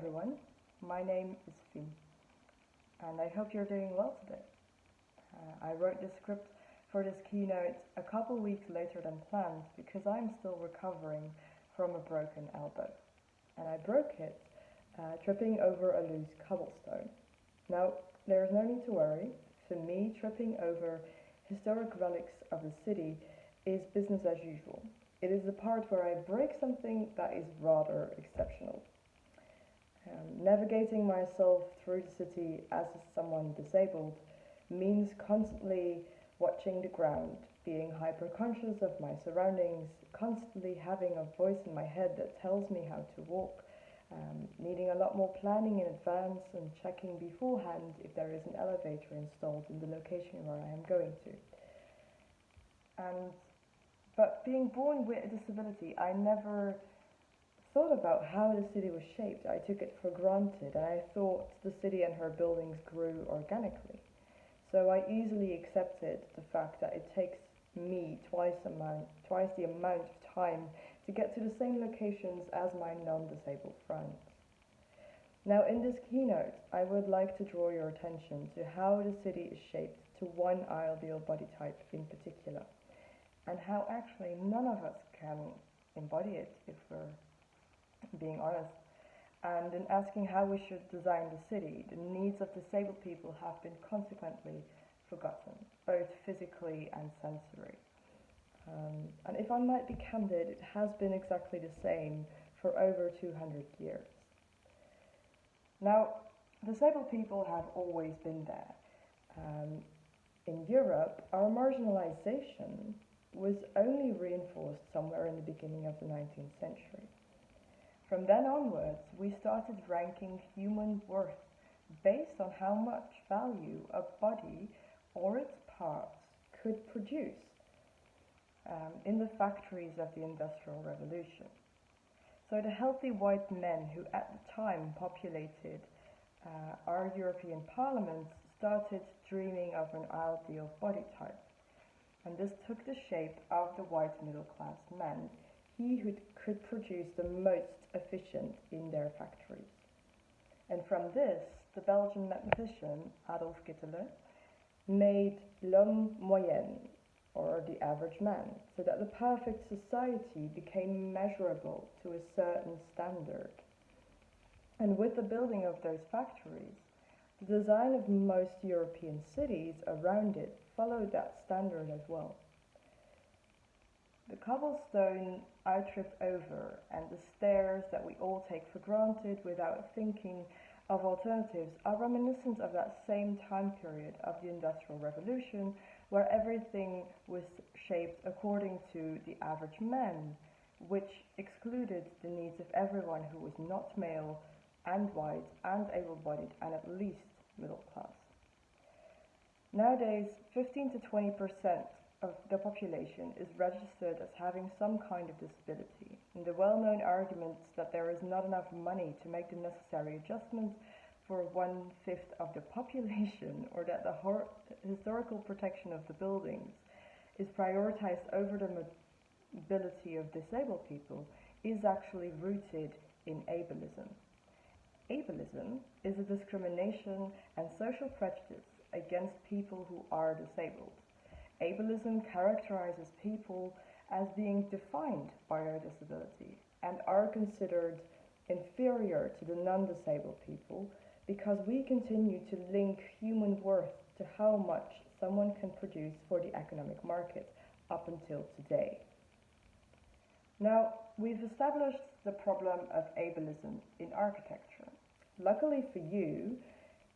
everyone, my name is Fien, and I hope you're doing well today. I wrote the script for this keynote a couple weeks later than planned because I'm still recovering from a broken elbow. And I broke it tripping over a loose cobblestone. Now, there's no need to worry. For me, tripping over historic relics of the city is business as usual. It is the part where I break something that is rather exceptional. Navigating myself through the city as someone disabled means constantly watching the ground, being hyper conscious of my surroundings, constantly having a voice in my head that tells me how to walk, needing a lot more planning in advance and checking beforehand if there is an elevator installed in the location where I am going to. But being born with a disability, I never thought about how the city was shaped. I took it for granted, and I thought the city and her buildings grew organically. So I easily accepted the fact that it takes me twice the amount of time to get to the same locations as my non-disabled friends. Now, in this keynote, I would like to draw your attention to how the city is shaped to one ideal body type in particular, and how actually none of us can embody it if we're being honest. And in asking how we should design the city, the needs of disabled people have been consequently forgotten, both physically and sensory. And if I might be candid, it has been exactly the same for over 200 years. Now, disabled people have always been there. In Europe, our marginalization was only reinforced somewhere in the beginning of the 19th century. From then onwards, we started ranking human worth based on how much value a body or its parts could produce in the factories of the Industrial Revolution. So the healthy white men who at the time populated our European parliaments started dreaming of an ideal body type. And this took the shape of the white middle class man, he who could produce the most efficient in their factories. And from this, the Belgian mathematician Adolf Hitler made l'homme moyen, or the average man, so that the perfect society became measurable to a certain standard. And with the building of those factories, the design of most European cities around it followed that standard as well. The cobblestone I tripped over and the stairs that we all take for granted without thinking of alternatives are reminiscent of that same time period of the Industrial Revolution, where everything was shaped according to the average man, which excluded the needs of everyone who was not male and white and able-bodied and at least middle class. Nowadays, 15 to 20% of the population is registered as having some kind of disability, and the well-known arguments that there is not enough money to make the necessary adjustments for 1/5 of the population, or that the historical protection of the buildings is prioritized over the mobility of disabled people, is actually rooted in ableism. Ableism is a discrimination and social prejudice against people who are disabled. Ableism characterizes people as being defined by their disability and are considered inferior to the non-disabled people because we continue to link human worth to how much someone can produce for the economic market up until today. Now, we've established the problem of ableism in architecture. Luckily for you,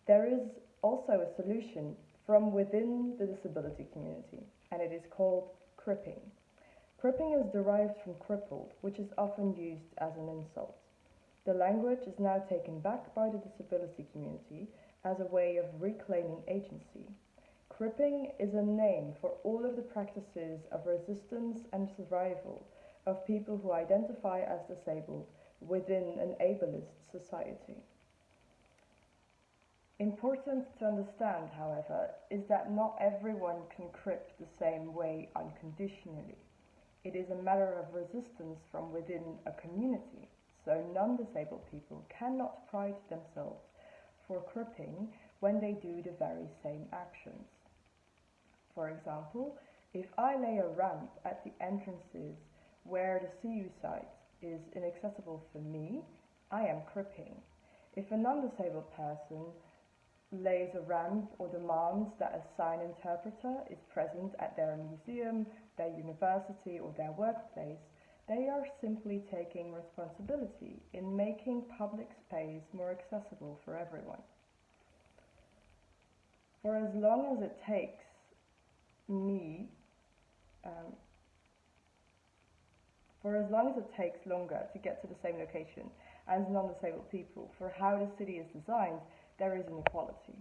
there is also a solution from within the disability community, and it is called cripping. Cripping is derived from crippled, which is often used as an insult. The language is now taken back by the disability community as a way of reclaiming agency. Cripping is a name for all of the practices of resistance and survival of people who identify as disabled within an ableist society. Important to understand, however, is that not everyone can crip the same way unconditionally. It is a matter of resistance from within a community. so non-disabled people cannot pride themselves for cripping when they do the very same actions. For example, if I lay a ramp at the entrances where the CU site is inaccessible for me, I am cripping. If a non-disabled person lays a ramp or demands that a sign interpreter is present at their museum, their university, or their workplace, they are simply taking responsibility in making public space more accessible for everyone. For as long as it takes me, for as long as it takes longer to get to the same location as non-disabled people for how the city is designed, there is inequality.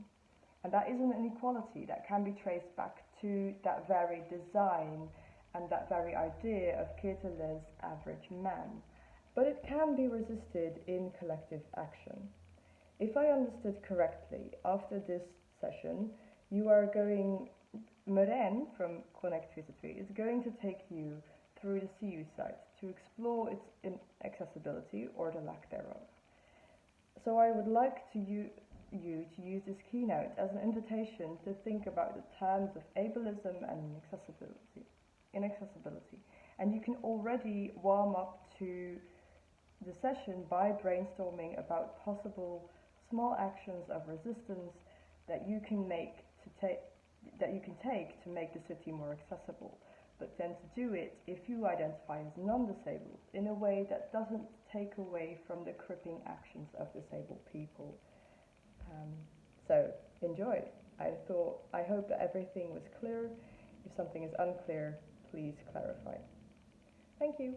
And that is an inequality that can be traced back to that very design and that very idea of Keteler's average man. But it can be resisted in collective action. If I understood correctly, after this session, Meren from Connect 3 is going to take you through the CU site to explore its inaccessibility or the lack thereof. So I would like you to use this keynote as an invitation to think about the terms of ableism and inaccessibility. And you can already warm up to the session by brainstorming about possible small actions of resistance that you can take to make the city more accessible, but then to do it if you identify as non-disabled in a way that doesn't take away from the cripping actions of disabled people. So enjoy. I hope that everything was clear. If something is unclear, please clarify. Thank you.